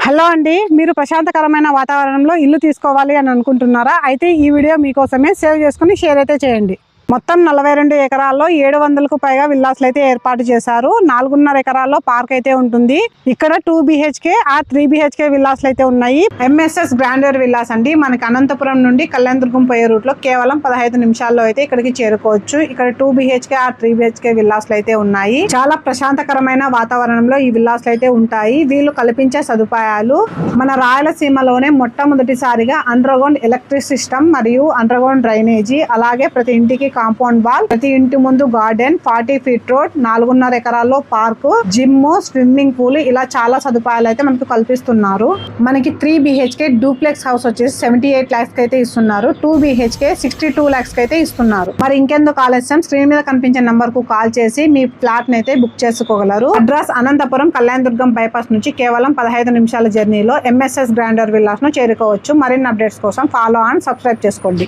Hello అండి, మీరు ప్రశాంతకరమైన వాతావరణంలో ఇల్లు తీసుకోవాలి అని అనుకుంటున్నారా? అయితే ఈ వీడియో మీకోసమే. సేవ్ చేసుకుని షేర్ అయితే చేయండి. మొత్తం 42 ఎకరాల్లో 700కు పైగా విల్లాస్లు అయితే ఏర్పాటు చేశారు. 4.5 ఎకరాల్లో పార్క్ అయితే ఉంటుంది. ఇక్కడ 2 BHK 3 BHK విల్లాస్లు అయితే ఉన్నాయి. ఎంఎస్ఎస్ గ్రాండర్ విల్లాస్ అండి. మనకి అనంతపురం నుండి కళ్యాణదుర్గం పోయే రూట్ లో కేవలం 15 నిమిషాల్లో అయితే ఇక్కడికి చేరుకోవచ్చు. ఇక్కడ 2 BHK 3 BHK విల్లాస్లు అయితే ఉన్నాయి. చాలా ప్రశాంతకరమైన వాతావరణంలో ఈ విల్లాస్లు అయితే ఉంటాయి. వీళ్ళు కల్పించే సదుపాయాలు మన రాయలసీమలోనే మొట్టమొదటిసారిగా అండర్ గ్రౌండ్ ఎలక్ట్రిక్ సిస్టమ్ మరియు అండర్ గ్రౌండ్ డ్రైనేజీ, అలాగే ప్రతి ఇంటికి కాంపౌండ్ వాల్, ప్రతి ఇంటి ముందు గార్డెన్, 40 ఫీట్ రోడ్, 4.5 ఎకరాల్లో పార్కు, జిమ్, స్విమ్మింగ్ పూల్, ఇలా చాలా సదుపాయాలు అయితే మనకు కల్పిస్తున్నారు. మనకి 3 BHK డూప్లెక్స్ హౌస్ వచ్చేసి 78 lakhs కి అయితే ఇస్తున్నారు. 2 BHK 62 lakhs కి అయితే ఇస్తున్నారు. మరి ఇంకెందుకు ఆలస్యం, స్క్రీన్ మీద కనిపించే నంబర్ కు కాల్ చేసి మీ ఫ్లాట్ ని అయితే బుక్ చేసుకోగలరు. అడ్రస్ అనంతపురం కళ్యాణదుర్గం బైపాస్ నుంచి కేవలం 15 నిమిషాల జర్నీలో ఎంఎస్ఎస్ గ్రాండర్ విల్లాస్ ను చేరుకోవచ్చు. మరిన్ని అప్డేట్స్ కోసం ఫాలో అండ్ సబ్స్క్రైబ్ చేసుకోండి.